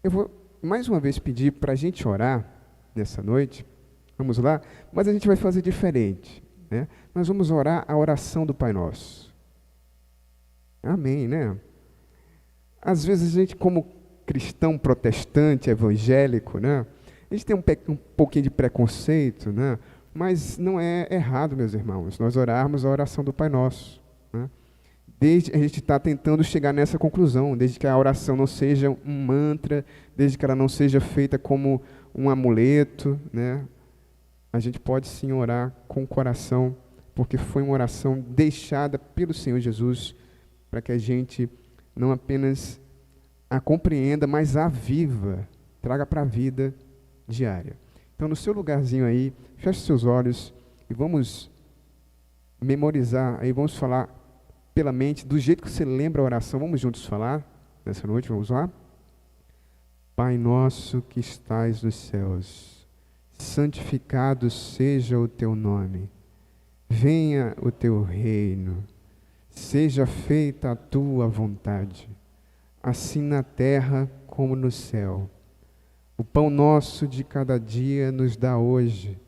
Eu vou mais uma vez pedir para a gente orar nessa noite. Vamos lá? Mas a gente vai fazer diferente, né? Nós vamos orar a oração do Pai Nosso. Amém, né? Às vezes a gente, como cristão protestante, evangélico, né? A gente tem um pouquinho de preconceito, né? Mas não é errado, meus irmãos, nós orarmos a oração do Pai Nosso, né? A gente está tentando chegar nessa conclusão, desde que a oração não seja um mantra, desde que ela não seja feita como um amuleto, né? A gente pode sim orar com o coração, porque foi uma oração deixada pelo Senhor Jesus, para que a gente não apenas a compreenda, mas a viva, traga para a vida diária. Então, no seu lugarzinho aí, feche seus olhos e vamos memorizar, aí vamos falar pela mente, do jeito que você lembra a oração. Vamos juntos falar nessa noite, vamos lá? Pai nosso que estais nos céus, santificado seja o teu nome, venha o teu reino, seja feita a tua vontade, assim na terra como no céu. O pão nosso de cada dia nos dá hoje,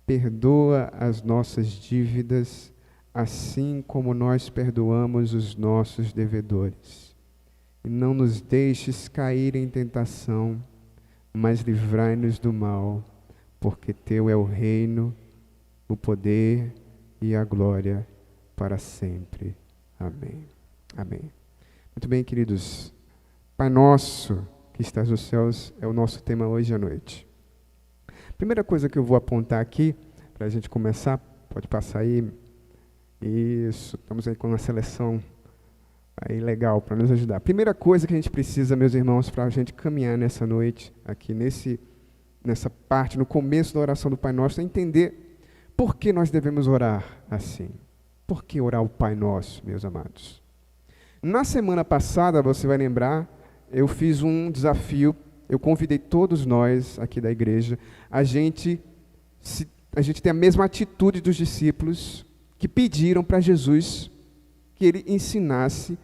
perdoa as nossas dívidas, assim como nós perdoamos os nossos devedores. E não nos deixes cair em tentação, mas livrai-nos do mal, porque teu é o reino, o poder e a glória para sempre. Amém. Amém. Muito bem, queridos. Pai nosso que estás nos céus é o nosso tema hoje à noite. Primeira coisa que eu vou apontar aqui, para a gente começar, pode passar aí. Isso, estamos aí com uma seleção aí legal para nos ajudar. Primeira coisa que a gente precisa, meus irmãos, para a gente caminhar nessa noite, aqui nessa parte, no começo da oração do Pai Nosso, é entender por que nós devemos orar assim. Por que orar o Pai Nosso, meus amados? Na semana passada, você vai lembrar, eu fiz um desafio, eu convidei todos nós aqui da igreja, a gente tem a mesma atitude dos discípulos que pediram para Jesus que ele ensinasse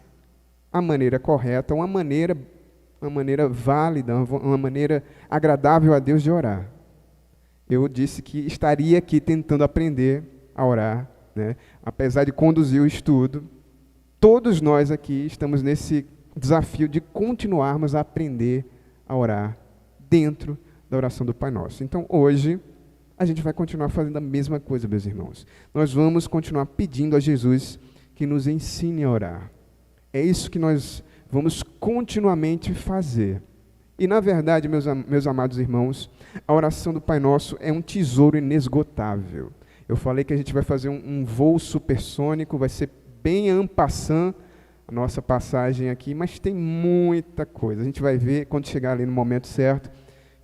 a maneira correta, uma maneira válida, uma maneira agradável a Deus de orar. Eu disse que estaria aqui tentando aprender a orar, né? Apesar de conduzir o estudo, todos nós aqui estamos nesse desafio de continuarmos a aprender a orar dentro da oração do Pai Nosso. Então, hoje, a gente vai continuar fazendo a mesma coisa, meus irmãos. Nós vamos continuar pedindo a Jesus que nos ensine a orar. É isso que nós vamos continuamente fazer. E, na verdade, meus amados irmãos, a oração do Pai Nosso é um tesouro inesgotável. Eu falei que a gente vai fazer um voo supersônico, vai ser bem en passant a nossa passagem aqui, mas tem muita coisa. A gente vai ver, quando chegar ali no momento certo,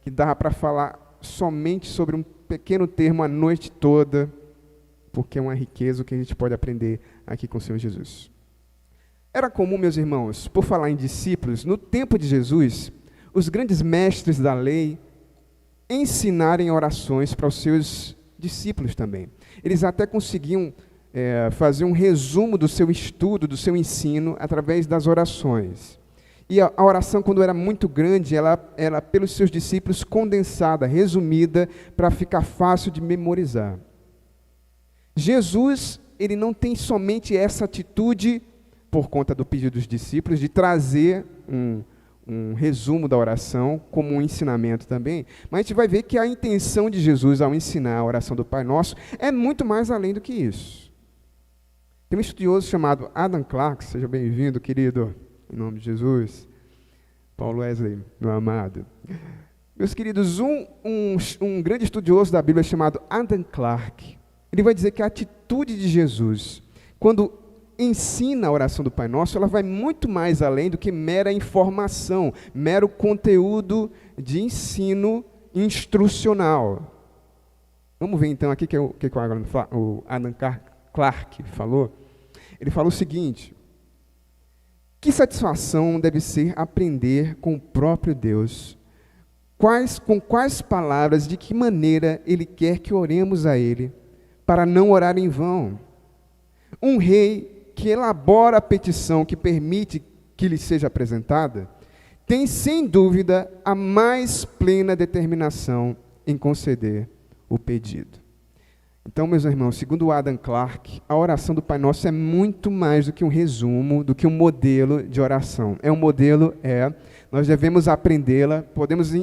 que dá para falar somente sobre um pequeno termo a noite toda, porque é uma riqueza que a gente pode aprender aqui com o Senhor Jesus. Era comum, meus irmãos, por falar em discípulos, no tempo de Jesus, os grandes mestres da lei ensinarem orações para os seus discípulos também. Eles até conseguiam fazer um resumo do seu estudo, do seu ensino, através das orações. E a oração, quando era muito grande, ela era pelos seus discípulos condensada, resumida, para ficar fácil de memorizar. Jesus, ele não tem somente essa atitude, por conta do pedido dos discípulos, de trazer um resumo da oração, como um ensinamento também, mas a gente vai ver que a intenção de Jesus ao ensinar a oração do Pai Nosso é muito mais além do que isso. Tem um estudioso chamado Adam Clarke, seja bem-vindo, querido, em nome de Jesus. Paulo Wesley, meu amado. Meus queridos, um grande estudioso da Bíblia chamado Adam Clarke, ele vai dizer que a atitude de Jesus, quando ensina a oração do Pai Nosso, ela vai muito mais além do que mera informação, mero conteúdo de ensino instrucional. Vamos ver então aqui o que o Adam Clarke falou. Ele falou o seguinte: que satisfação deve ser aprender com o próprio Deus, com quais palavras, de que maneira Ele quer que oremos a Ele, para não orar em vão. Um rei que elabora a petição que permite que lhe seja apresentada, tem sem dúvida a mais plena determinação em conceder o pedido. Então, meus irmãos, segundo Adam Clarke, a oração do Pai Nosso é muito mais do que um resumo, do que um modelo de oração. É um modelo, nós devemos aprendê-la, podemos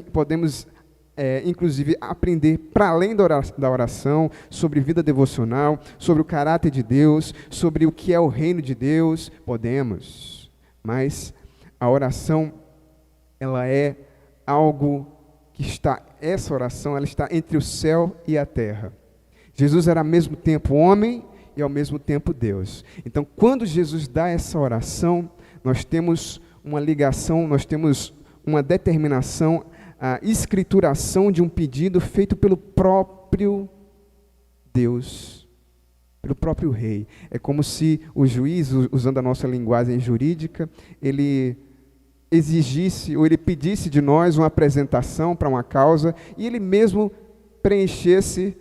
inclusive aprender para além da oração, sobre vida devocional, sobre o caráter de Deus, sobre o que é o reino de Deus, podemos. Mas a oração, ela é algo que essa oração, ela está entre o céu e a terra. Jesus era ao mesmo tempo homem e ao mesmo tempo Deus. Então, quando Jesus dá essa oração, nós temos uma ligação, nós temos uma determinação, a escrituração de um pedido feito pelo próprio Deus, pelo próprio Rei. É como se o juiz, usando a nossa linguagem jurídica, ele exigisse ou ele pedisse de nós uma apresentação para uma causa e ele mesmo preenchesse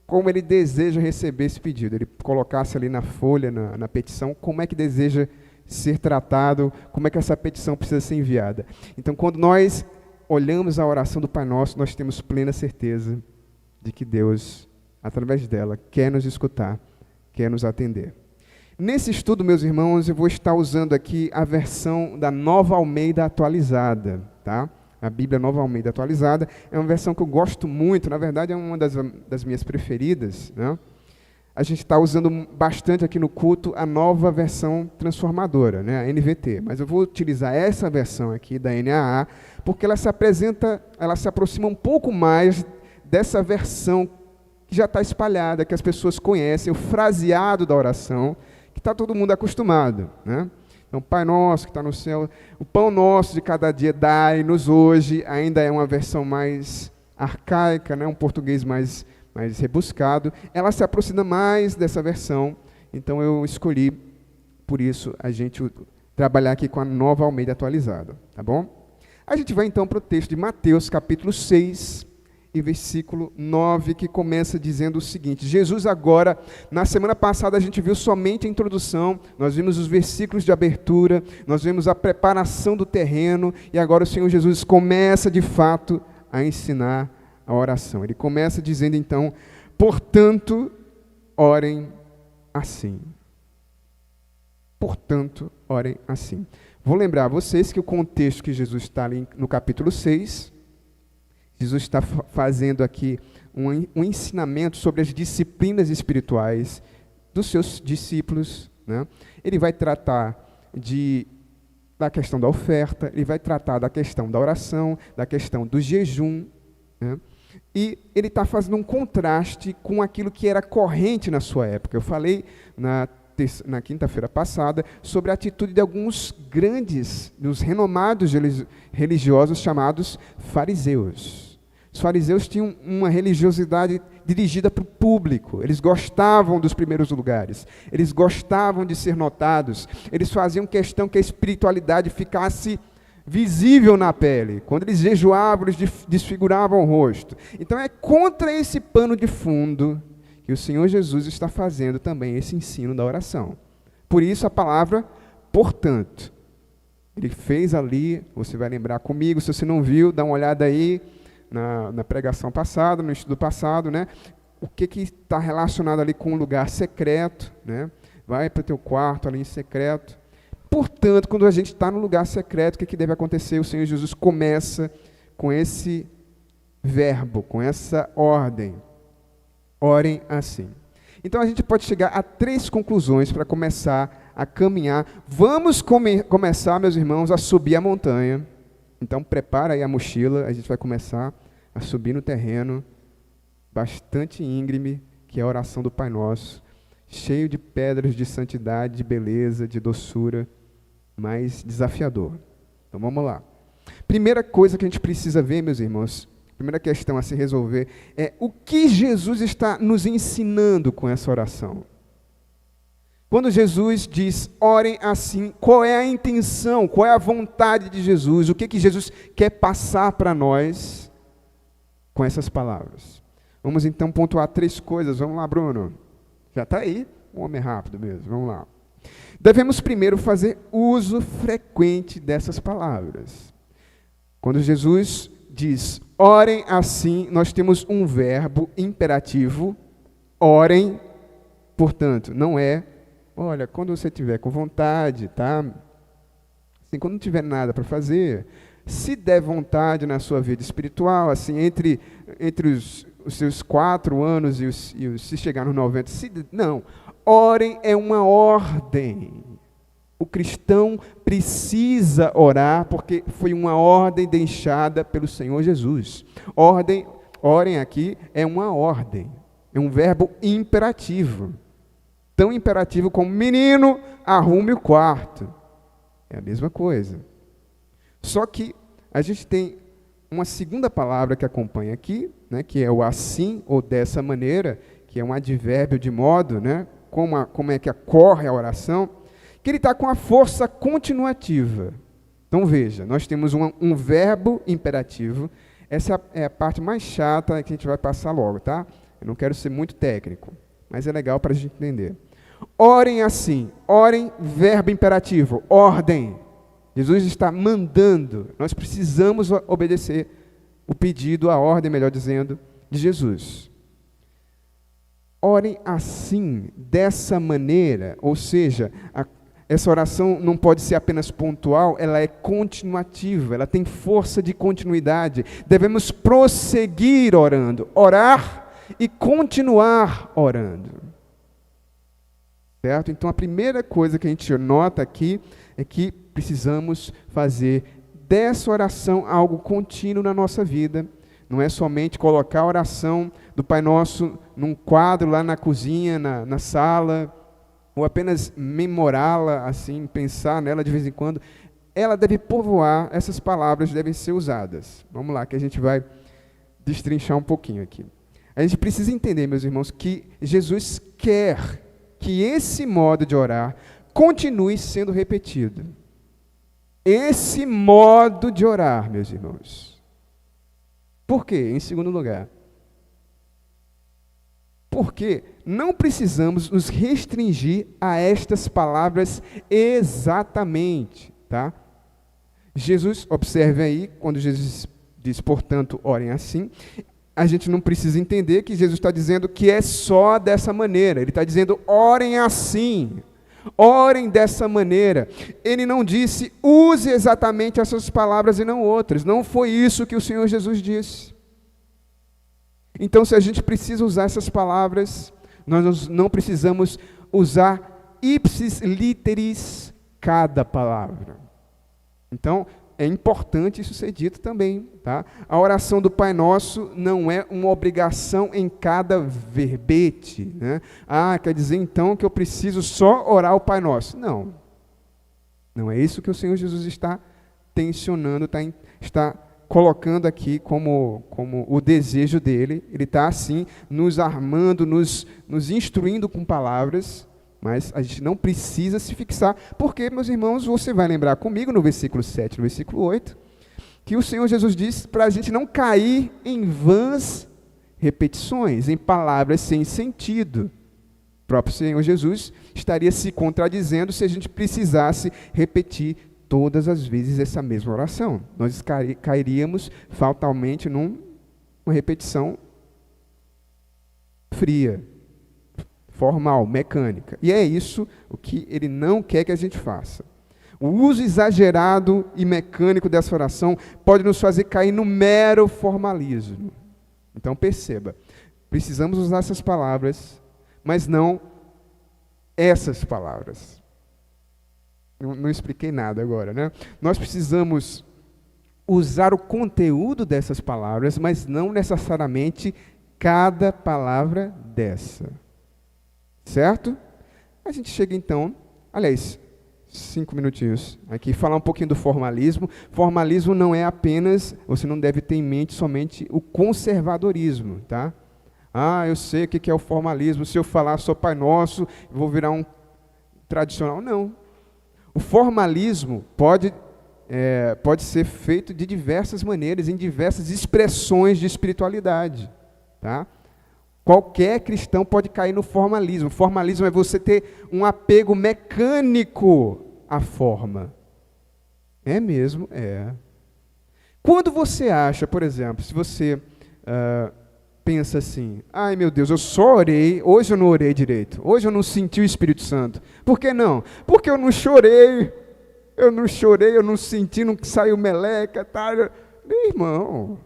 como ele deseja receber esse pedido. Ele colocasse ali na folha, na petição, como é que deseja ser tratado, como é que essa petição precisa ser enviada. Então, quando nós olhamos a oração do Pai Nosso, nós temos plena certeza de que Deus, através dela, quer nos escutar, quer nos atender. Nesse estudo, meus irmãos, eu vou estar usando aqui a versão da Nova Almeida atualizada, tá? A Bíblia Nova Almeida atualizada é uma versão que eu gosto muito, na verdade é uma das minhas preferidas, né? A gente está usando bastante aqui no culto a nova versão transformadora, né? A NVT, mas eu vou utilizar essa versão aqui da NAA, porque ela se aproxima um pouco mais dessa versão que já está espalhada, que as pessoas conhecem, o fraseado da oração, que está todo mundo acostumado, né? Então, Pai Nosso que está no céu, o pão nosso de cada dia dai-nos hoje, ainda é uma versão mais arcaica, né? Um português mais rebuscado. Ela se aproxima mais dessa versão, então eu escolhi, por isso, a gente trabalhar aqui com a Nova Almeida atualizada, tá bom? A gente vai então para o texto de Mateus, capítulo 6, e versículo 9, que começa dizendo o seguinte: Jesus agora, na semana passada a gente viu somente a introdução, nós vimos os versículos de abertura, nós vimos a preparação do terreno, e agora o Senhor Jesus começa de fato a ensinar a oração. Ele começa dizendo então: portanto, orem assim. Portanto, orem assim. Vou lembrar a vocês que o contexto que Jesus está ali no capítulo 6, Jesus está fazendo aqui um ensinamento sobre as disciplinas espirituais dos seus discípulos, né? Ele vai tratar da questão da oferta, ele vai tratar da questão da oração, da questão do jejum, né? E ele está fazendo um contraste com aquilo que era corrente na sua época. Eu falei na quinta-feira passada sobre a atitude de alguns dos renomados religiosos chamados fariseus. Os fariseus tinham uma religiosidade dirigida para o público, eles gostavam dos primeiros lugares, eles gostavam de ser notados, eles faziam questão que a espiritualidade ficasse visível na pele. Quando eles jejuavam, eles desfiguravam o rosto. Então é contra esse pano de fundo que o Senhor Jesus está fazendo também esse ensino da oração. Por isso a palavra portanto. Ele fez ali, você vai lembrar comigo, se você não viu, dá uma olhada aí na pregação passada, no estudo passado, né? O que está relacionado ali com um lugar secreto, né? Vai para o teu quarto ali em secreto. Portanto, quando a gente está no lugar secreto, o que deve acontecer? O Senhor Jesus começa com esse verbo, com essa ordem. Orem assim. Então a gente pode chegar a 3 conclusões para começar a caminhar. Vamos começar, meus irmãos, a subir a montanha. Então prepara aí a mochila, a gente vai começar a subir no terreno bastante íngreme, que é a oração do Pai Nosso, cheio de pedras de santidade, de beleza, de doçura, mas desafiador. Então vamos lá. Primeira coisa que a gente precisa ver, meus irmãos, primeira questão a se resolver é o que Jesus está nos ensinando com essa oração. Quando Jesus diz, orem assim, qual é a intenção, qual é a vontade de Jesus, o que Jesus quer passar para nós com essas palavras? Vamos então pontuar 3 coisas. Vamos lá, Bruno. Já está aí, um homem rápido mesmo, vamos lá. Devemos primeiro fazer uso frequente dessas palavras. Quando Jesus diz, orem assim, nós temos um verbo imperativo, orem, portanto, não é, olha, quando você tiver com vontade, tá? Assim, quando não tiver nada para fazer, se der vontade na sua vida espiritual, assim, entre os seus 4 anos se chegar nos 90, não, orem é uma ordem. O cristão precisa orar porque foi uma ordem deixada pelo Senhor Jesus. Orem aqui é uma ordem, é um verbo imperativo. Tão imperativo como menino, arrume o quarto. É a mesma coisa. Só que a gente tem uma segunda palavra que acompanha aqui, né, que é o assim ou dessa maneira, que é um advérbio de modo, né, como é que ocorre a oração, que ele está com a força continuativa. Então veja, nós temos um verbo imperativo, essa é a parte mais chata que a gente vai passar logo, tá? Eu não quero ser muito técnico, mas é legal para a gente entender. Orem assim, orem, verbo imperativo, ordem. Jesus está mandando, nós precisamos obedecer o pedido, a ordem, melhor dizendo, de Jesus. Orem assim, dessa maneira, ou seja, essa oração não pode ser apenas pontual, ela é continuativa, ela tem força de continuidade. Devemos prosseguir orando, orar e continuar orando. Certo? Então a primeira coisa que a gente nota aqui é que precisamos fazer dessa oração algo contínuo na nossa vida. Não é somente colocar a oração do Pai Nosso num quadro lá na cozinha, na sala, ou apenas memorá-la, assim, pensar nela de vez em quando. Ela deve povoar, essas palavras devem ser usadas. Vamos lá, que a gente vai destrinchar um pouquinho aqui. A gente precisa entender, meus irmãos, que Jesus quer que esse modo de orar continue sendo repetido. Esse modo de orar, meus irmãos. Por quê? Em segundo lugar, porque não precisamos nos restringir a estas palavras exatamente, tá? Jesus, observe aí, quando Jesus diz, portanto, orem assim, a gente não precisa entender que Jesus está dizendo que é só dessa maneira. Ele está dizendo, orem assim, orem dessa maneira. Ele não disse, use exatamente essas palavras e não outras. Não foi isso que o Senhor Jesus disse. Então, se a gente precisa usar essas palavras, nós não precisamos usar ipsis literis cada palavra. Então, é importante isso ser dito também, tá? A oração do Pai Nosso não é uma obrigação em cada verbete, né? Quer dizer então que eu preciso só orar o Pai Nosso. Não. Não é isso que o Senhor Jesus está tensionando, está colocando aqui como o desejo dele. Ele está assim, nos armando, nos instruindo com palavras, mas a gente não precisa se fixar, porque, meus irmãos, você vai lembrar comigo no versículo 7, no versículo 8, que o Senhor Jesus disse para a gente não cair em vãs repetições, em palavras sem sentido. O próprio Senhor Jesus estaria se contradizendo se a gente precisasse repetir todas as vezes essa mesma oração. Nós cairíamos fatalmente numa repetição fria, formal, mecânica. E é isso o que ele não quer que a gente faça. O uso exagerado e mecânico dessa oração pode nos fazer cair no mero formalismo. Então perceba, precisamos usar essas palavras, mas não essas palavras. Não expliquei nada agora, né? Nós precisamos usar o conteúdo dessas palavras, mas não necessariamente cada palavra dessa. Certo? A gente chega então, aliás, 5 minutinhos aqui, falar um pouquinho do formalismo. Formalismo não é apenas, você não deve ter em mente somente o conservadorismo, tá? Eu sei o que é o formalismo, se eu falar sou Pai Nosso, eu vou virar um tradicional. Não. O formalismo pode ser feito de diversas maneiras, em diversas expressões de espiritualidade, tá? Qualquer cristão pode cair no formalismo. O formalismo é você ter um apego mecânico à forma. É mesmo? É. Quando você acha, por exemplo, se você pensa assim, ai meu Deus, eu só orei, hoje eu não orei direito, hoje eu não senti o Espírito Santo. Por que não? Porque eu não chorei, eu não senti, não saiu meleca, tá? Meu irmão,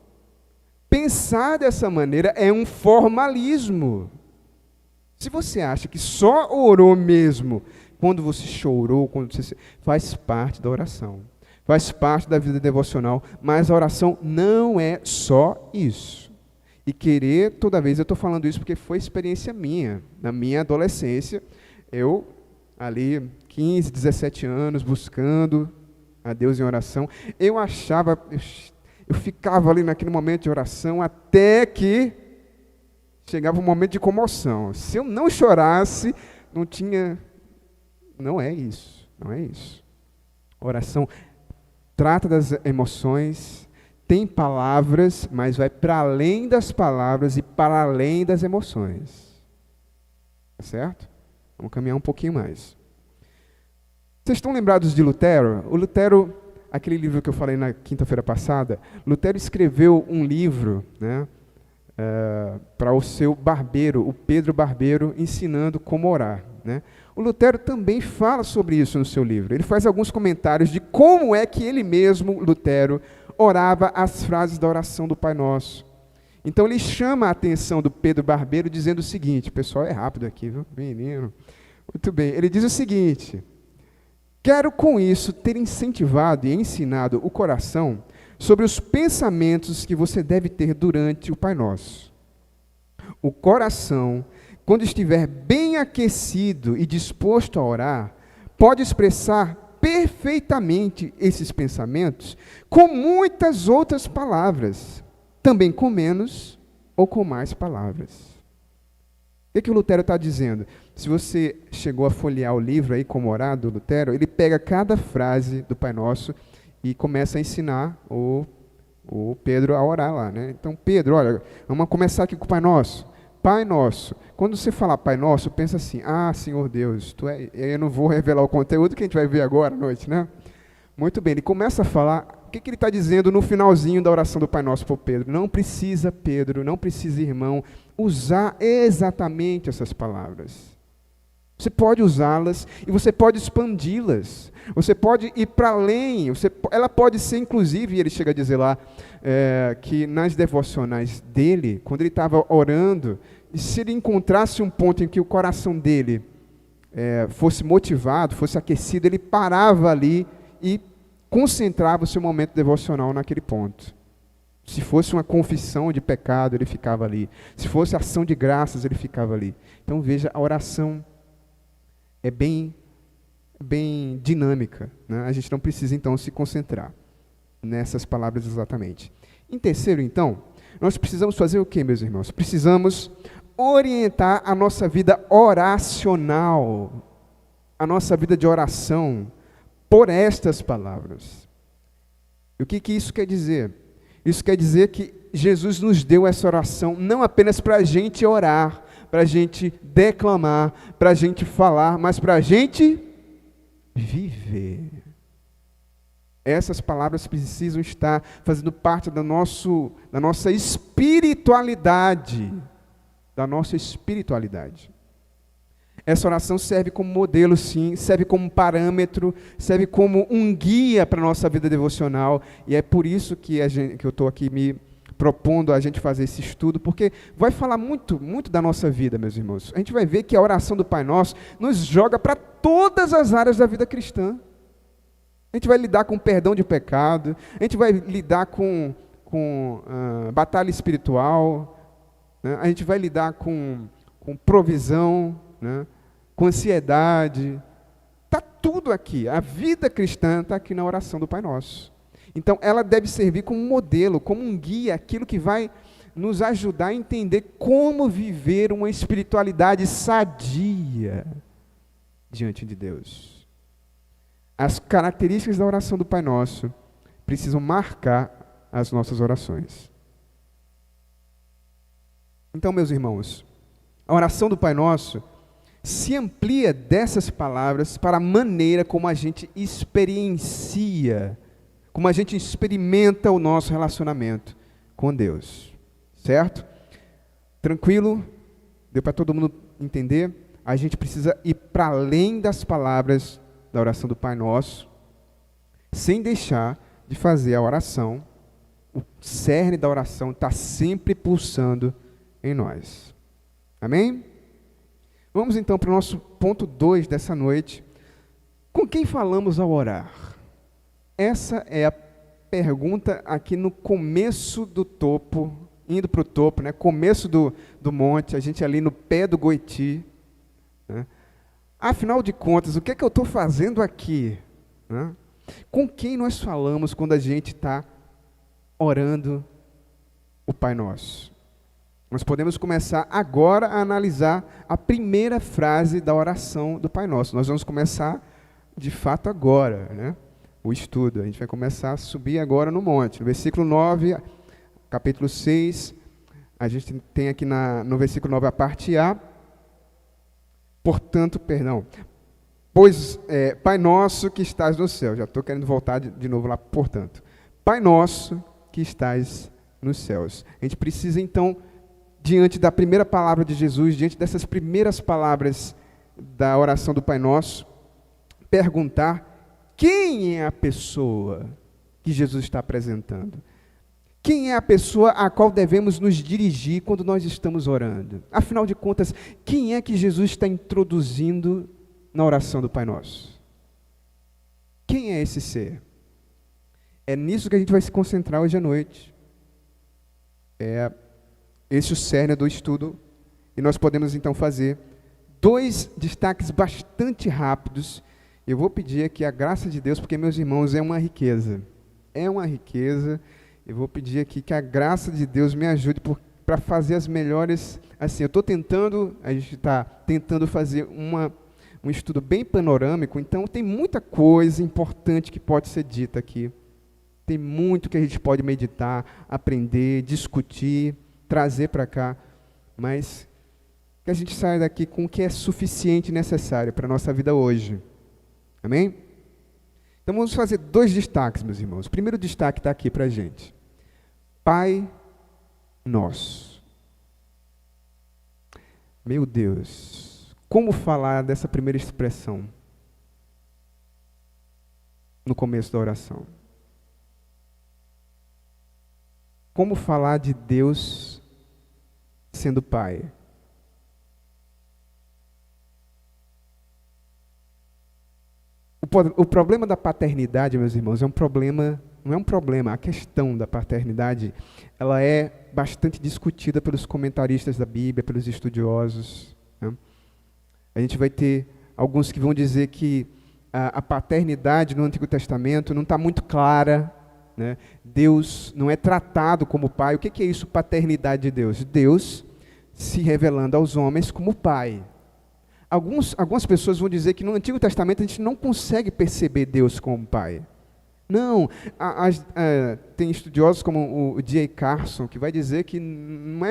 pensar dessa maneira é um formalismo. Se você acha que só orou mesmo quando você chorou, quando você faz parte da oração, faz parte da vida devocional, mas a oração não é só isso. E querer, toda vez, eu estou falando isso porque foi experiência minha. Na minha adolescência, eu, ali, 15, 17 anos, buscando a Deus em oração, eu achava, eu ficava ali naquele momento de oração, até que chegava um momento de comoção. Se eu não chorasse, não é isso. Oração trata das emoções, tem palavras, mas vai para além das palavras e para além das emoções. Tá certo? Vamos caminhar um pouquinho mais. Vocês estão lembrados de Lutero? O Lutero, aquele livro que eu falei na quinta-feira passada, Lutero escreveu um livro, né, para o seu barbeiro, o Pedro Barbeiro, ensinando como orar. Né? O Lutero também fala sobre isso no seu livro. Ele faz alguns comentários de como é que ele mesmo, Lutero, orava as frases da oração do Pai Nosso. Então ele chama a atenção do Pedro Barbeiro dizendo o seguinte, pessoal, é rápido aqui, viu? Menino. Muito bem, ele diz o seguinte: quero com isso ter incentivado e ensinado o coração sobre os pensamentos que você deve ter durante o Pai Nosso. O coração, quando estiver bem aquecido e disposto a orar, pode expressar perfeitamente esses pensamentos com muitas outras palavras, também com menos ou com mais palavras. O que o Lutero está dizendo? Se você chegou a folhear o livro aí, Como Orar, do Lutero, ele pega cada frase do Pai Nosso e começa a ensinar o Pedro a orar lá. Né? Então, Pedro, olha, vamos começar aqui com o Pai Nosso. Pai Nosso. Quando você falar Pai Nosso, pensa assim, Senhor Deus, eu não vou revelar o conteúdo que a gente vai ver agora à noite, né? Muito bem, ele começa a falar, o que ele está dizendo no finalzinho da oração do Pai Nosso para o Pedro? Não precisa, Pedro, não precisa, irmão, usar exatamente essas palavras. Você pode usá-las e você pode expandi-las. Você pode ir para além. Ela pode ser, inclusive, ele chega a dizer lá, que nas devocionais dele, quando ele estava orando, se ele encontrasse um ponto em que o coração dele fosse motivado, fosse aquecido, ele parava ali e concentrava o seu momento devocional naquele ponto. Se fosse uma confissão de pecado, ele ficava ali. Se fosse ação de graças, ele ficava ali. Então veja, a oração é bem dinâmica. Né? A gente não precisa, então, se concentrar nessas palavras exatamente. Em terceiro, então, nós precisamos fazer o quê, meus irmãos? Precisamos orientar a nossa vida oracional, a nossa vida de oração, por estas palavras. E o que isso quer dizer? Isso quer dizer que Jesus nos deu essa oração não apenas para a gente orar, para a gente declamar, para a gente falar, mas para a gente viver. Essas palavras precisam estar fazendo parte da nossa espiritualidade. Da nossa espiritualidade. Essa oração serve como modelo, sim, serve como parâmetro, serve como um guia para a nossa vida devocional. E é por isso que eu estou aqui me propondo a gente fazer esse estudo, porque vai falar muito, muito da nossa vida, meus irmãos. A gente vai ver que a oração do Pai Nosso nos joga para todas as áreas da vida cristã. A gente vai lidar com perdão de pecado, a gente vai lidar com batalha espiritual, né? A gente vai lidar com provisão, né? Com ansiedade. Está tudo aqui. A vida cristã está aqui na oração do Pai Nosso. Então, ela deve servir como modelo, como um guia, aquilo que vai nos ajudar a entender como viver uma espiritualidade sadia diante de Deus. As características da oração do Pai Nosso precisam marcar as nossas orações. Então, meus irmãos, a oração do Pai Nosso se amplia dessas palavras para a maneira como a gente experiencia como a gente experimenta o nosso relacionamento com Deus. Certo? Tranquilo? Deu para todo mundo entender? A gente precisa ir para além das palavras da oração do Pai Nosso, sem deixar de fazer a oração. O cerne da oração está sempre pulsando em nós. Amém? Vamos então para o nosso ponto 2 dessa noite. Com quem falamos ao orar? Essa é a pergunta aqui no começo do topo, indo para o topo, né? Começo do monte, a gente ali no pé do Goiti. Né? Afinal de contas, o que é que eu estou fazendo aqui? Né? Com quem nós falamos quando a gente está orando o Pai Nosso? Nós podemos começar agora a analisar a primeira frase da oração do Pai Nosso. Nós vamos começar, de fato, agora, né? O estudo. A gente vai começar a subir agora no monte. No versículo 9, capítulo 6, a gente tem aqui no versículo 9 a parte A. Portanto, pois, Pai Nosso que estás no céu. Já estou querendo voltar de novo lá, portanto. Pai Nosso que estás nos céus. A gente precisa, então, diante da primeira palavra de Jesus, diante dessas primeiras palavras da oração do Pai Nosso, perguntar quem é a pessoa que Jesus está apresentando. Quem é a pessoa a qual devemos nos dirigir quando nós estamos orando? Afinal de contas, quem é que Jesus está introduzindo na oração do Pai Nosso? Quem é esse ser? É nisso que a gente vai se concentrar hoje à noite. Esse é o cerne do estudo, e nós podemos então fazer 2 destaques bastante rápidos. Eu vou pedir aqui a graça de Deus, porque, meus irmãos, é uma riqueza. É uma riqueza. Eu vou pedir aqui que a graça de Deus me ajude para fazer as melhores. Assim, a gente está tentando fazer um estudo bem panorâmico, então tem muita coisa importante que pode ser dita aqui. Tem muito que a gente pode meditar, aprender, discutir, trazer para cá, mas que a gente saia daqui com o que é suficiente e necessário para a nossa vida hoje. Amém? Então vamos fazer 2 destaques, meus irmãos. O primeiro destaque está aqui para a gente. Pai Nosso. Meu Deus, como falar dessa primeira expressão no começo da oração? Como falar de Deus sendo Pai? O problema da paternidade, meus irmãos, não é um problema. A questão da paternidade, ela é bastante discutida pelos comentaristas da Bíblia, pelos estudiosos. Né? A gente vai ter alguns que vão dizer que a paternidade no Antigo Testamento não está muito clara. Né? Deus não é tratado como pai. O que é isso, paternidade de Deus? Deus se revelando aos homens como pai. Algumas pessoas vão dizer que no Antigo Testamento a gente não consegue perceber Deus como pai. Não, tem estudiosos como o D.A. Carson, que vai dizer que não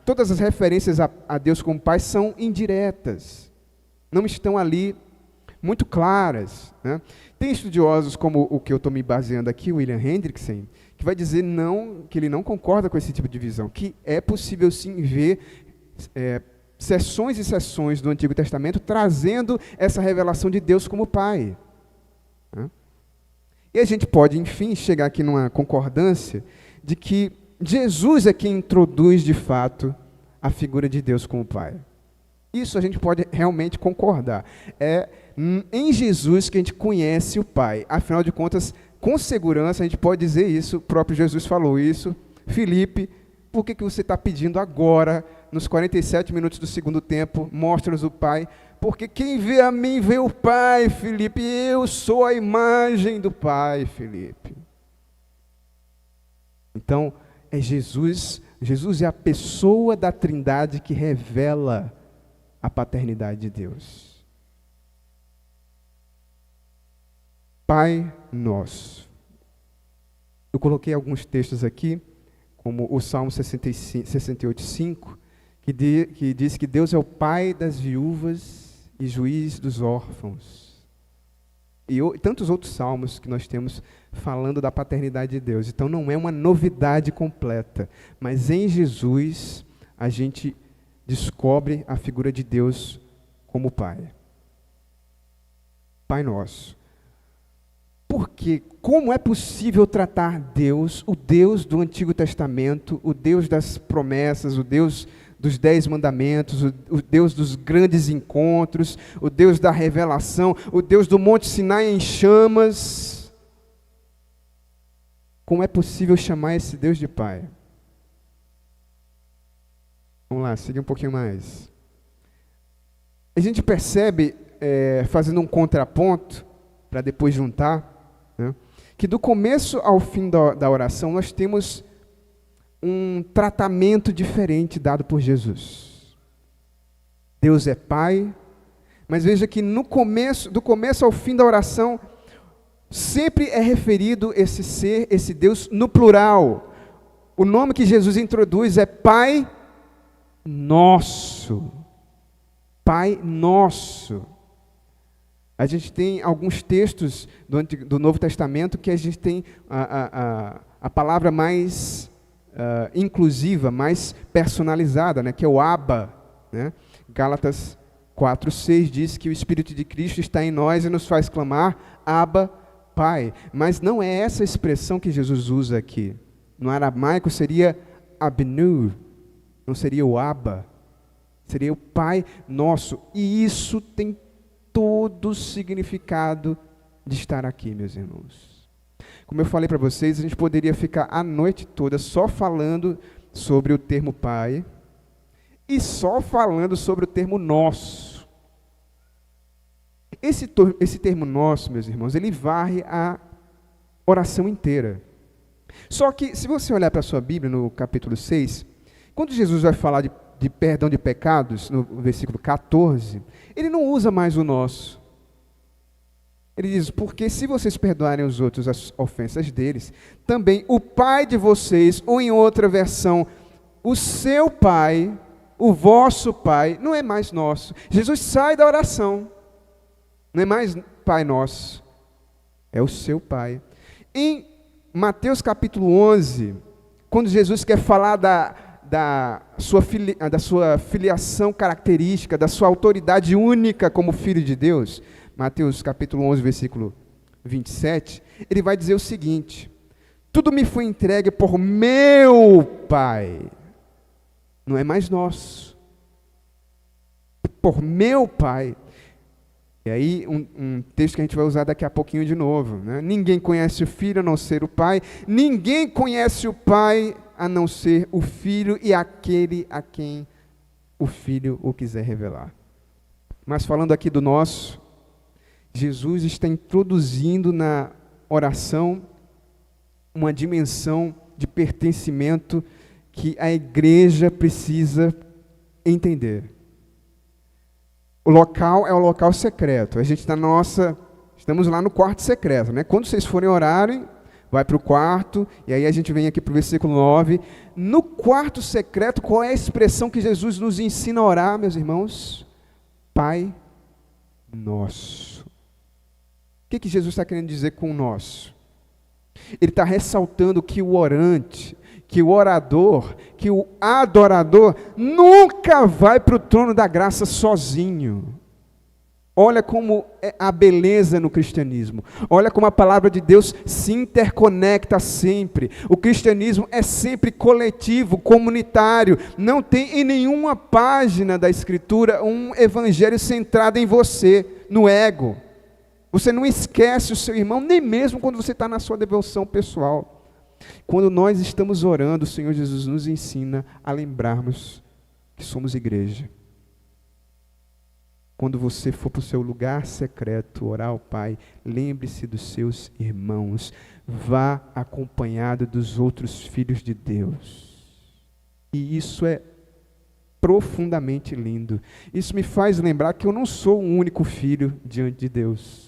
todas as referências a Deus como pai são indiretas. Não estão ali muito claras. Né? Tem estudiosos como o que eu estou me baseando aqui, William Hendrickson, que vai dizer que ele não concorda com esse tipo de visão, que é possível sim ver sessões e sessões do Antigo Testamento trazendo essa revelação de Deus como Pai. Né? E a gente pode, enfim, chegar aqui numa concordância de que Jesus é quem introduz de fato a figura de Deus como Pai. Isso a gente pode realmente concordar. É em Jesus que a gente conhece o Pai. Afinal de contas, com segurança a gente pode dizer isso, o próprio Jesus falou isso. Filipe, por que você está pedindo agora, nos 47 minutos do segundo tempo, mostra-nos o Pai? Porque quem vê a mim vê o Pai, Filipe. Eu sou a imagem do Pai, Filipe. Então, é Jesus. Jesus é a pessoa da Trindade que revela a paternidade de Deus. Pai Nosso. Eu coloquei alguns textos aqui, como o Salmo 68:5, que diz que Deus é o Pai das viúvas e juiz dos órfãos. e tantos outros salmos que nós temos falando da paternidade de Deus. Então não é uma novidade completa, mas em Jesus a gente descobre a figura de Deus como Pai. Pai Nosso. Porque como é possível tratar Deus, o Deus do Antigo Testamento, o Deus das promessas, o Deus dos 10 mandamentos, o Deus dos grandes encontros, o Deus da revelação, o Deus do Monte Sinai em chamas? Como é possível chamar esse Deus de Pai? Vamos lá, seguir um pouquinho mais. A gente percebe, fazendo um contraponto, para depois juntar, né, que do começo ao fim da oração nós temos um tratamento diferente dado por Jesus. Deus é Pai, mas veja que do começo ao fim da oração, sempre é referido esse ser, esse Deus, no plural. O nome que Jesus introduz é Pai Nosso. Pai Nosso. A gente tem alguns textos do Novo Testamento que a gente tem a palavra mais inclusiva, mais personalizada, né, que é o Abba. Né? Gálatas 4:6 diz que o Espírito de Cristo está em nós e nos faz clamar, Abba, Pai. Mas não é essa expressão que Jesus usa aqui. No aramaico seria Abnu, não seria o Abba, seria o Pai Nosso. E isso tem todo o significado de estar aqui, meus irmãos. Como eu falei para vocês, a gente poderia ficar a noite toda só falando sobre o termo Pai e só falando sobre o termo Nosso. Esse termo Nosso, meus irmãos, ele varre a oração inteira. Só que, se você olhar para a sua Bíblia, no capítulo 6, quando Jesus vai falar de perdão de pecados, no versículo 14, ele não usa mais o nosso. Ele diz, porque se vocês perdoarem os outros as ofensas deles, também o Pai de vocês, ou em outra versão, o seu Pai, o vosso Pai, não é mais nosso. Jesus sai da oração. Não é mais Pai Nosso, é o seu Pai. Em Mateus capítulo 11, quando Jesus quer falar da sua filiação característica, da sua autoridade única como Filho de Deus, Mateus capítulo 11, versículo 27, ele vai dizer o seguinte, tudo me foi entregue por meu Pai, não é mais nosso, por meu Pai. E aí um texto que a gente vai usar daqui a pouquinho de novo, né? Ninguém conhece o Filho a não ser o Pai, ninguém conhece o Pai a não ser o Filho e aquele a quem o Filho o quiser revelar. Mas falando aqui do nosso, Jesus está introduzindo na oração uma dimensão de pertencimento que a igreja precisa entender. O local é o local secreto. A gente estamos lá no quarto secreto, né? Quando vocês forem orarem, vai para o quarto, e aí a gente vem aqui para o versículo 9. No quarto secreto, qual é a expressão que Jesus nos ensina a orar, meus irmãos? Pai Nosso. O que Jesus está querendo dizer com o nosso? Ele está ressaltando que o orante, que o orador, que o adorador nunca vai para o trono da graça sozinho. Olha como é a beleza no cristianismo. Olha como a palavra de Deus se interconecta sempre. O cristianismo é sempre coletivo, comunitário. Não tem em nenhuma página da Escritura um evangelho centrado em você, no ego. Você não esquece o seu irmão, nem mesmo quando você está na sua devoção pessoal. Quando nós estamos orando, o Senhor Jesus nos ensina a lembrarmos que somos igreja. Quando você for para o seu lugar secreto, orar ao Pai, lembre-se dos seus irmãos. Vá acompanhado dos outros filhos de Deus. E isso é profundamente lindo. Isso me faz lembrar que eu não sou um único filho diante de Deus.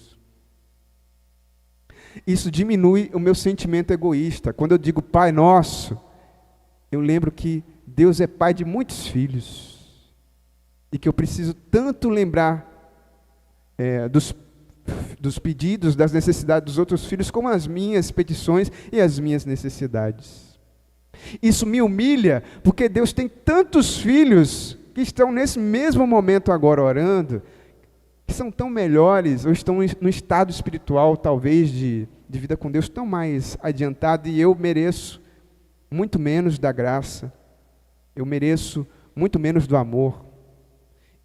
Isso diminui o meu sentimento egoísta. Quando eu digo Pai Nosso, eu lembro que Deus é Pai de muitos filhos. E que eu preciso tanto lembrar dos pedidos, das necessidades dos outros filhos, como as minhas petições e as minhas necessidades. Isso me humilha, porque Deus tem tantos filhos que estão nesse mesmo momento agora orando, que são tão melhores, ou estão no estado espiritual, talvez, de vida com Deus, tão mais adiantado, e eu mereço muito menos da graça, eu mereço muito menos do amor.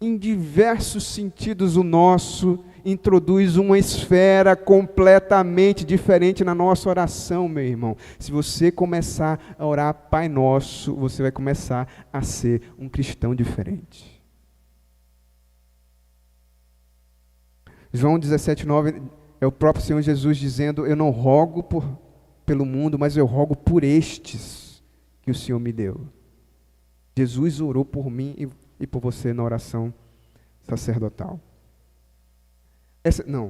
Em diversos sentidos, o nosso introduz uma esfera completamente diferente na nossa oração, meu irmão. Se você começar a orar Pai Nosso, você vai começar a ser um cristão diferente. João 17:9 é o próprio Senhor Jesus dizendo: eu não rogo pelo mundo, mas eu rogo por estes que o Senhor me deu. Jesus orou por mim e por você na oração sacerdotal.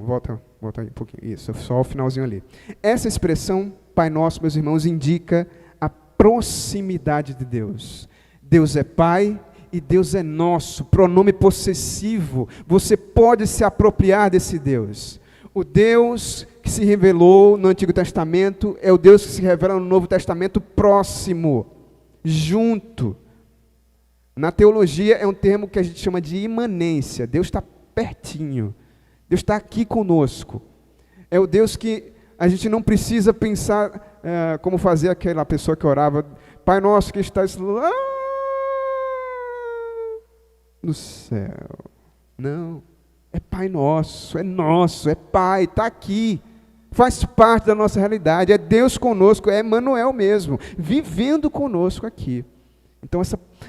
Volta aí um pouquinho. Isso, só o finalzinho ali. Essa expressão, Pai Nosso, meus irmãos, indica a proximidade de Deus. Deus é Pai e Deus é nosso, pronome possessivo. Você pode se apropriar desse Deus. O Deus que se revelou no Antigo Testamento é o Deus que se revela no Novo Testamento próximo, junto. Na teologia é um termo que a gente chama de imanência. Deus está pertinho. Deus está aqui conosco. É o Deus que a gente não precisa pensar como fazer aquela pessoa que orava: Pai Nosso que estás lá no céu. Não. É Pai Nosso, é Pai, está aqui. Faz parte da nossa realidade. É Deus conosco, é Emmanuel mesmo, vivendo conosco aqui. Então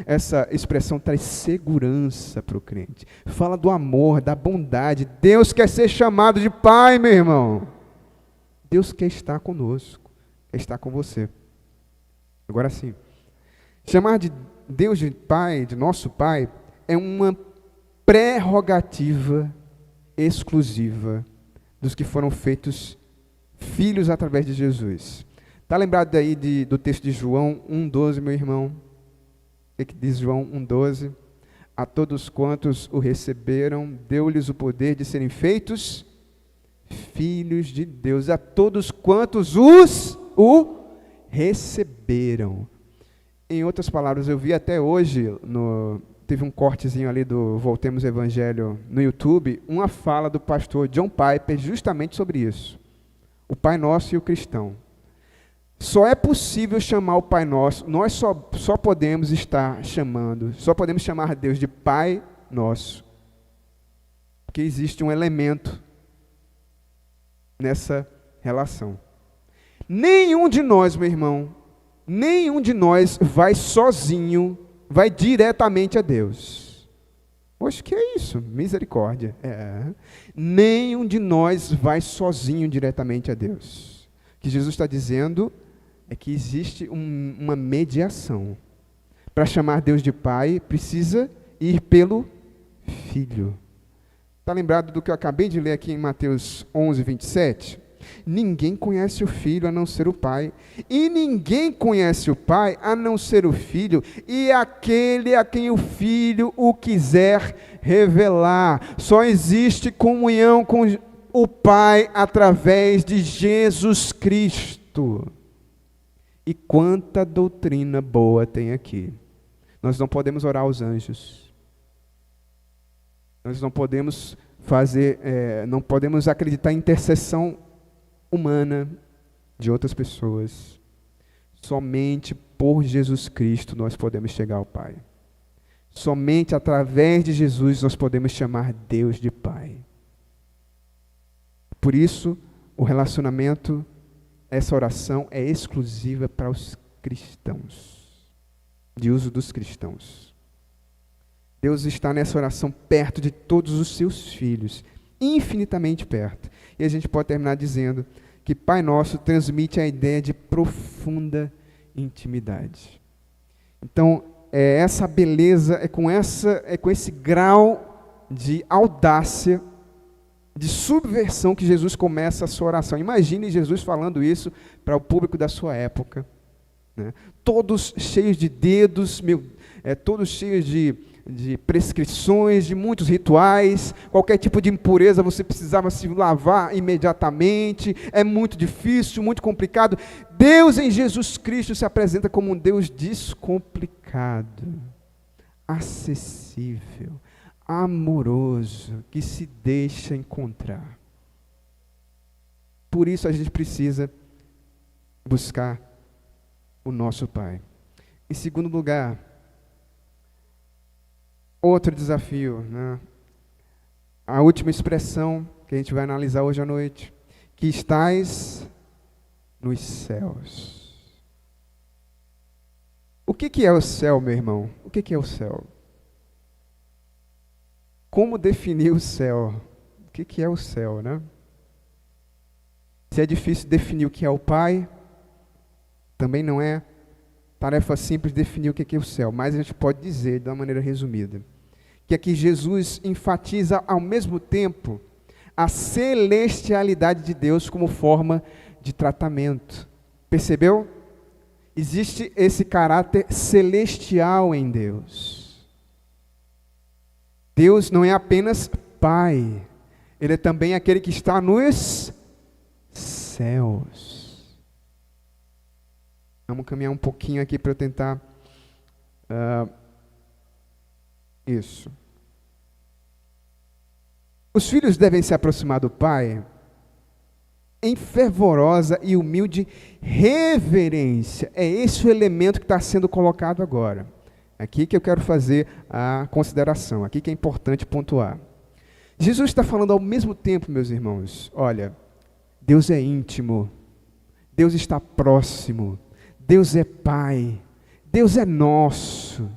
essa expressão traz segurança para o crente. Fala do amor, da bondade. Deus quer ser chamado de Pai, meu irmão. Deus quer estar conosco, quer estar com você. Agora sim, chamar de Deus de Pai, de nosso Pai, é uma prerrogativa exclusiva dos que foram feitos filhos através de Jesus. Está lembrado aí do texto de João 1,12, meu irmão? O que diz João 1,12? A todos quantos o receberam, deu-lhes o poder de serem feitos filhos de Deus. A todos quantos o receberam. Em outras palavras, eu vi até hoje, teve um cortezinho ali do Voltemos ao Evangelho no YouTube, uma fala do pastor John Piper justamente sobre isso. O Pai Nosso e o cristão. Só é possível chamar o Pai Nosso, nós só podemos estar chamando, só podemos chamar Deus de Pai Nosso, porque existe um elemento nessa relação. Nenhum de nós, meu irmão, nenhum de nós vai sozinho, vai diretamente a Deus. Poxa, que é isso? Misericórdia. Nenhum de nós vai sozinho diretamente a Deus. O que Jesus está dizendo é que existe uma mediação. Para chamar Deus de Pai, precisa ir pelo Filho. Está lembrado do que eu acabei de ler aqui em Mateus 11, 27? Ninguém conhece o Filho a não ser o Pai, e ninguém conhece o Pai a não ser o Filho, e aquele a quem o Filho o quiser revelar. Só existe comunhão com o Pai através de Jesus Cristo. E quanta doutrina boa tem aqui. Nós não podemos orar aos anjos. Nós não podemos não podemos acreditar em intercessão humana de outras pessoas. Somente por Jesus Cristo nós podemos chegar ao Pai. Somente através de Jesus nós podemos chamar Deus de Pai. Por isso, o relacionamento, essa oração é exclusiva para os cristãos, de uso dos cristãos. Deus está nessa oração perto de todos os seus filhos, infinitamente perto. E a gente pode terminar dizendo que Pai Nosso transmite a ideia de profunda intimidade. Então, essa beleza, é com esse grau de audácia, de subversão que Jesus começa a sua oração. Imagine Jesus falando isso para o público da sua época, né? Todos cheios de dedos, todos cheios de de prescrições, de muitos rituais, qualquer tipo de impureza você precisava se lavar imediatamente, é muito difícil, muito complicado. Deus em Jesus Cristo se apresenta como um Deus descomplicado, acessível, amoroso, que se deixa encontrar. Por isso a gente precisa buscar o nosso Pai. Em segundo lugar, outro desafio, né? A última expressão que a gente vai analisar hoje à noite, que estás nos céus. O que é o céu, meu irmão? O que é o céu? Como definir o céu? O que é o céu, né? Se é difícil definir o que é o Pai, também não é tarefa simples definir o que é o céu, mas a gente pode dizer, de uma maneira resumida, que aqui Jesus enfatiza ao mesmo tempo a celestialidade de Deus como forma de tratamento. Percebeu? Existe esse caráter celestial em Deus. Deus não é apenas Pai, Ele é também aquele que está nos céus. Vamos caminhar um pouquinho aqui para eu tentar isso. Os filhos devem se aproximar do Pai em fervorosa e humilde reverência. É esse o elemento que está sendo colocado agora. Aqui que eu quero fazer a consideração, aqui que é importante pontuar. Jesus está falando ao mesmo tempo, meus irmãos, olha, Deus é íntimo, Deus está próximo, Deus é Pai, Deus é nosso.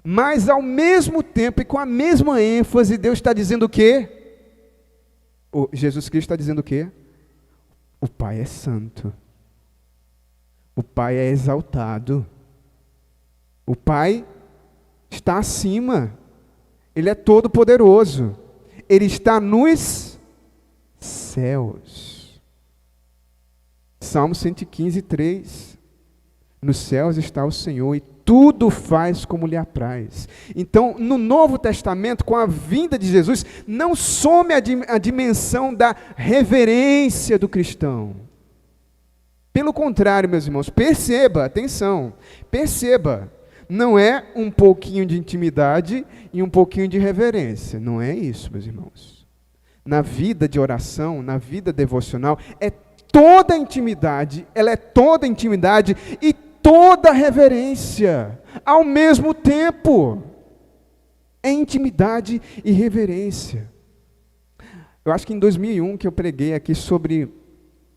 Mas ao mesmo tempo e com a mesma ênfase, Deus está dizendo o quê? Jesus Cristo está dizendo o quê? O Pai é santo. O Pai é exaltado. O Pai está acima. Ele é todo poderoso. Ele está nos céus. Salmo 115, 3. Nos céus está o Senhor e tudo faz como lhe apraz. Então, no Novo Testamento, com a vinda de Jesus, não some a dimensão da reverência do cristão. Pelo contrário, meus irmãos, perceba, atenção, perceba, não é um pouquinho de intimidade e um pouquinho de reverência. Não é isso, meus irmãos. Na vida de oração, na vida devocional, é toda intimidade, ela é toda intimidade e toda reverência, ao mesmo tempo. É intimidade e reverência. Eu acho que em 2001 que eu preguei aqui sobre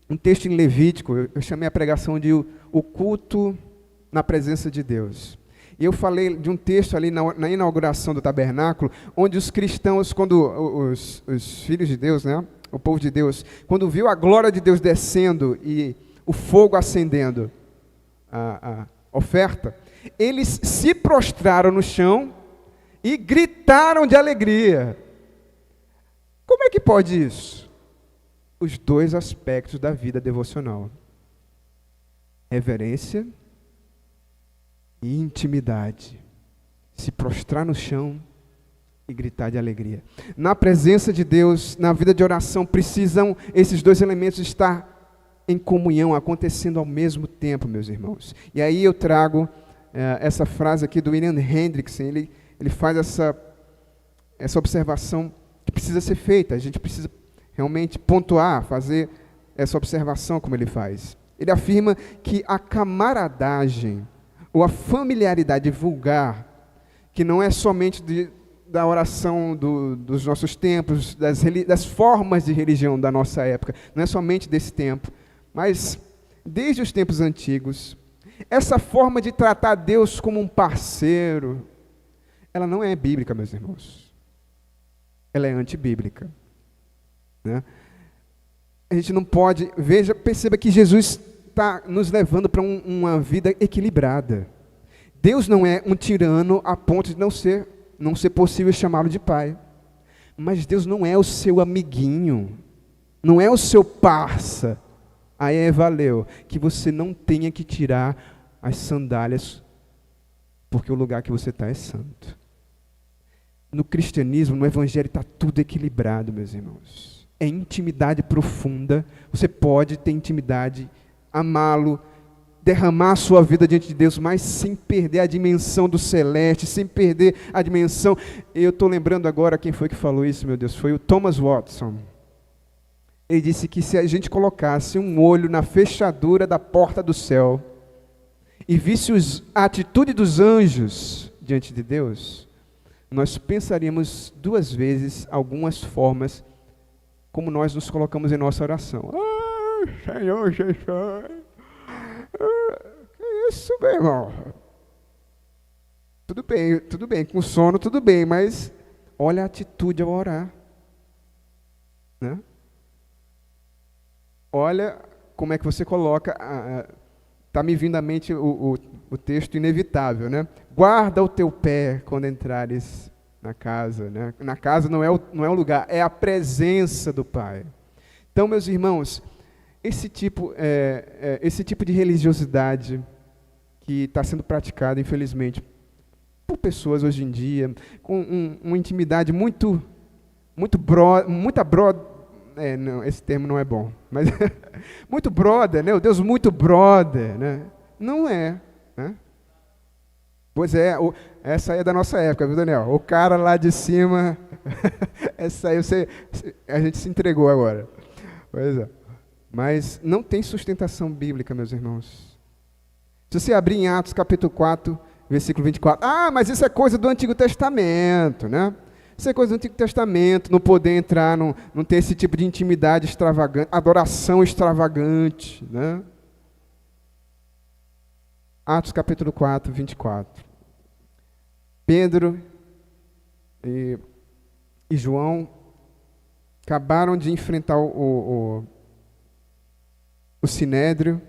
um texto em Levítico, eu chamei a pregação de o culto na presença de Deus. E eu falei de um texto ali na inauguração do tabernáculo, onde os cristãos, quando os filhos de Deus, né, o povo de Deus, quando viu a glória de Deus descendo e o fogo acendendo, a oferta, eles se prostraram no chão e gritaram de alegria. Como é que pode isso? Os dois aspectos da vida devocional: reverência e intimidade. Se prostrar no chão e gritar de alegria. Na presença de Deus, na vida de oração, precisam esses dois elementos estar em comunhão, acontecendo ao mesmo tempo, meus irmãos. E aí eu trago essa frase aqui do William Hendrickson. Ele faz essa observação que precisa ser feita. A gente precisa realmente pontuar, fazer essa observação como ele faz. Ele afirma que a camaradagem ou a familiaridade vulgar, que não é somente da oração dos nossos tempos, das formas de religião da nossa época, não é somente desse tempo, mas desde os tempos antigos, essa forma de tratar Deus como um parceiro, ela não é bíblica, meus irmãos. Ela é antibíblica, né? A gente não pode, perceba que Jesus está nos levando para uma vida equilibrada. Deus não é um tirano a ponto de não ser possível chamá-lo de pai. Mas Deus não é o seu amiguinho, não é o seu parça. Aí valeu, que você não tenha que tirar as sandálias, porque o lugar que você está é santo. No cristianismo, no evangelho, está tudo equilibrado, meus irmãos. É intimidade profunda. Você pode ter intimidade, amá-lo, derramar a sua vida diante de Deus, mas sem perder a dimensão do celeste, sem perder a dimensão. Eu estou lembrando agora quem foi que falou isso, meu Deus, foi o Thomas Watson. Ele disse que se a gente colocasse um olho na fechadura da porta do céu e visse a atitude dos anjos diante de Deus, nós pensaríamos duas vezes algumas formas como nós nos colocamos em nossa oração. Senhor Jesus, que isso, meu irmão? Tudo bem, com sono tudo bem, mas olha a atitude ao orar, né? Olha como é que você coloca, está me vindo à mente o texto inevitável, né? Guarda o teu pé quando entrares na casa, né? Na casa não é o lugar, é a presença do Pai. Então, meus irmãos, esse tipo de religiosidade que está sendo praticada, infelizmente, por pessoas hoje em dia, com uma intimidade muita não, esse termo não é bom, mas muito brother, né? O Deus muito brother, né? Não é, né? Pois é, essa aí é da nossa época, viu, Daniel? O cara lá de cima, essa aí a gente se entregou agora. Pois é. Mas não tem sustentação bíblica, meus irmãos. Se você abrir em Atos capítulo 4, versículo 24, mas isso é coisa do Antigo Testamento, né? Isso é coisa do Antigo Testamento, não poder entrar, não ter esse tipo de intimidade extravagante, adoração extravagante, né? Atos capítulo 4, 24. Pedro e João acabaram de enfrentar o Sinédrio,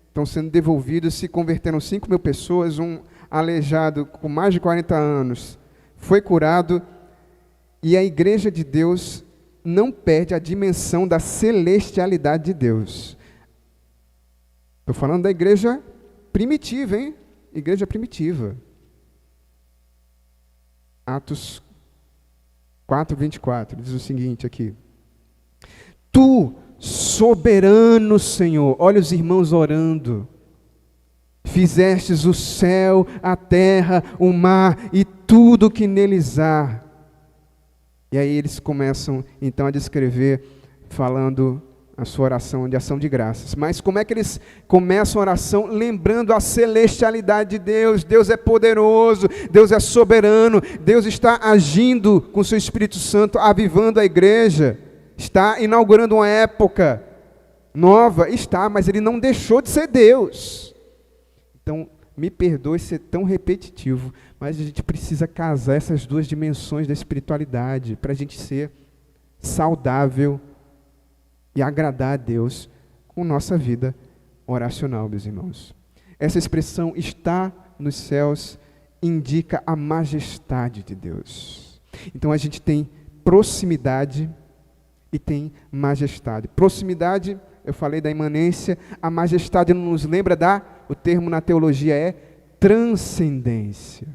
estão sendo devolvidos, se converteram 5.000 pessoas, um aleijado com mais de 40 anos foi curado, e a igreja de Deus não perde a dimensão da celestialidade de Deus. Estou falando da igreja primitiva, hein? Igreja primitiva. Atos 4, 24, diz o seguinte aqui. Tu, soberano Senhor, olha os irmãos orando, fizestes o céu, a terra, o mar e tudo que neles há. E aí eles começam então a descrever, falando a sua oração de ação de graças. Mas como é que eles começam a oração? Lembrando a celestialidade de Deus. Deus é poderoso, Deus é soberano, Deus está agindo com o seu Espírito Santo, avivando a igreja, está inaugurando uma época nova, mas Ele não deixou de ser Deus. Então, me perdoe ser tão repetitivo, mas a gente precisa casar essas duas dimensões da espiritualidade para a gente ser saudável e agradar a Deus com nossa vida oracional, meus irmãos. Essa expressão está nos céus indica a majestade de Deus. Então a gente tem proximidade e tem majestade. Proximidade, eu falei da imanência, a majestade nos lembra o termo na teologia é transcendência.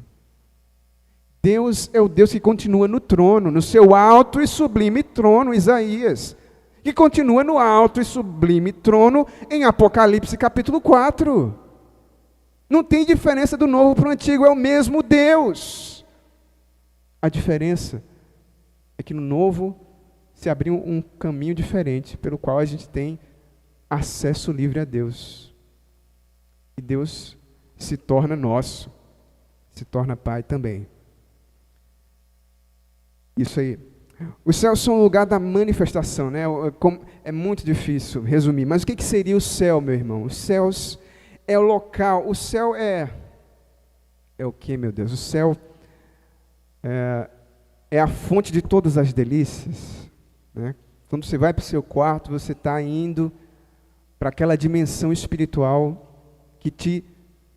Deus é o Deus que continua no trono, no seu alto e sublime trono, Isaías, que continua no alto e sublime trono em Apocalipse capítulo 4. Não tem diferença do novo para o antigo, é o mesmo Deus. A diferença é que no novo se abriu um caminho diferente, pelo qual a gente tem acesso livre a Deus. E Deus se torna nosso, se torna Pai também. Isso aí. Os céus são o lugar da manifestação, né? É muito difícil resumir, mas o que seria o céu, meu irmão? Os céus é o local, o céu é o que, meu Deus? O céu é a fonte de todas as delícias, né? Quando você vai para o seu quarto, você está indo para aquela dimensão espiritual que te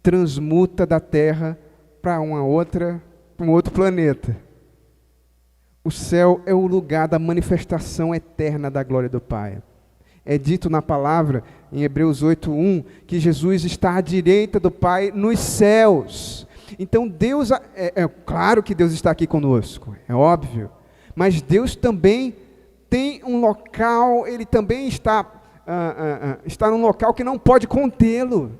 transmuta da terra para um outro planeta. O céu é o lugar da manifestação eterna da glória do Pai. É dito na palavra, em Hebreus 8:1, que Jesus está à direita do Pai nos céus. Então Deus, é claro que Deus está aqui conosco, é óbvio, mas Deus também tem um local, Ele também está num local que não pode contê-lo.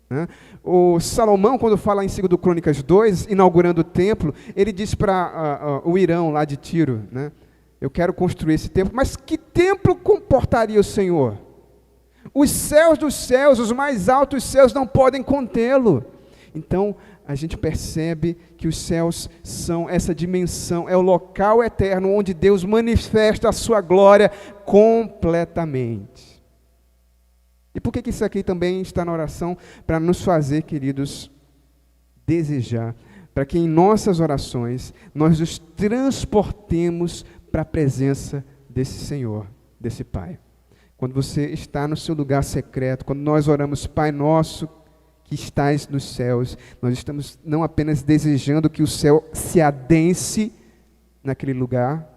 Né? O Salomão, quando fala em 2 Crônicas 2, inaugurando o templo, ele diz para o Irão lá de Tiro, né? Eu quero construir esse templo, mas que templo comportaria o Senhor? Os céus dos céus, os mais altos céus não podem contê-lo. Então, a gente percebe que os céus são essa dimensão, é o local eterno onde Deus manifesta a sua glória completamente. E por que isso aqui também está na oração? Para nos fazer, queridos, desejar, para que em nossas orações nós nos transportemos para a presença desse Senhor, desse Pai. Quando você está no seu lugar secreto, quando nós oramos, Pai nosso que estás nos céus, nós estamos não apenas desejando que o céu se adense naquele lugar,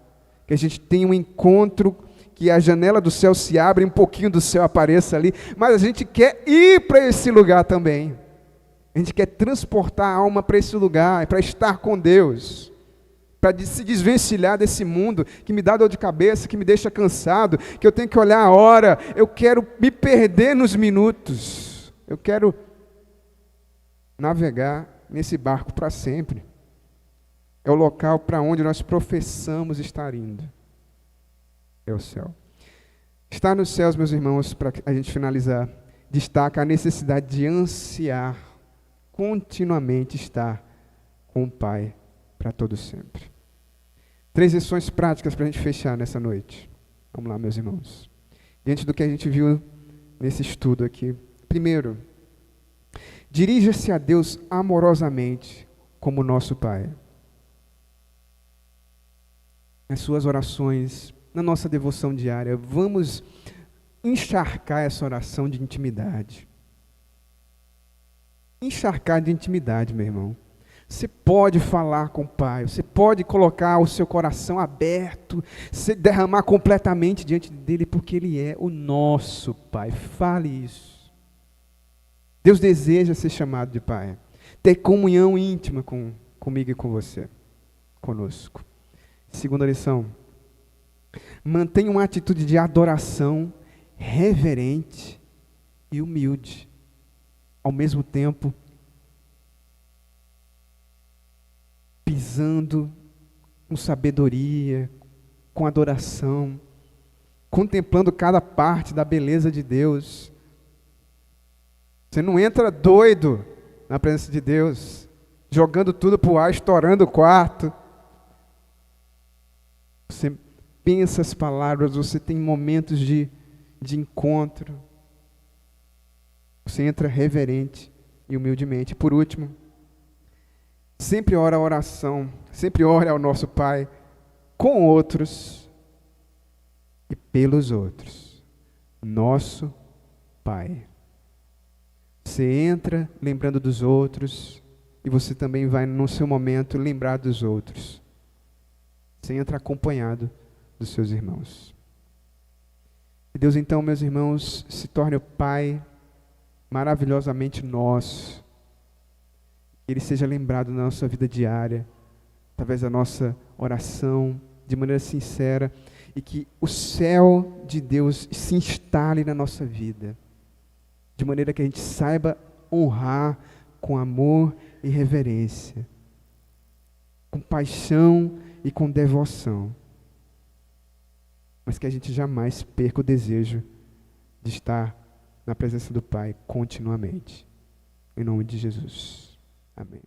que a gente tenha um encontro, que a janela do céu se abre, um pouquinho do céu apareça ali, mas a gente quer ir para esse lugar também. A gente quer transportar a alma para esse lugar, para estar com Deus, para se desvencilhar desse mundo que me dá dor de cabeça, que me deixa cansado, que eu tenho que olhar a hora, eu quero me perder nos minutos, eu quero navegar nesse barco para sempre. É o local para onde nós professamos estar indo. É o céu. Estar nos céus, meus irmãos, para a gente finalizar, destaca a necessidade de ansiar, continuamente estar com o Pai para todo sempre. 3 lições práticas para a gente fechar nessa noite. Vamos lá, meus irmãos. Diante do que a gente viu nesse estudo aqui. Primeiro, dirija-se a Deus amorosamente como nosso Pai. Nas suas orações, na nossa devoção diária, vamos encharcar essa oração de intimidade. Encharcar de intimidade, meu irmão. Você pode falar com o Pai, você pode colocar o seu coração aberto, se derramar completamente diante dele, porque Ele é o nosso Pai. Fale isso. Deus deseja ser chamado de Pai, ter comunhão íntima comigo e com você, conosco. Segunda lição. Mantenha uma atitude de adoração reverente e humilde. Ao mesmo tempo, pisando com sabedoria, com adoração, contemplando cada parte da beleza de Deus. Você não entra doido na presença de Deus, jogando tudo para o ar, estourando o quarto. Você pensa as palavras, você tem momentos de encontro. Você entra reverente e humildemente. Por último, sempre ora a oração, sempre ore ao nosso Pai com outros e pelos outros. Nosso Pai. Você entra lembrando dos outros e você também vai no seu momento lembrar dos outros. Você entra acompanhado dos seus irmãos. Que Deus então, meus irmãos, se torne o Pai maravilhosamente nosso. Que Ele seja lembrado na nossa vida diária, através da nossa oração, de maneira sincera, e que o céu de Deus se instale na nossa vida, de maneira que a gente saiba honrar com amor e reverência, com paixão e com devoção, mas que a gente jamais perca o desejo de estar na presença do Pai continuamente. Em nome de Jesus. Amém.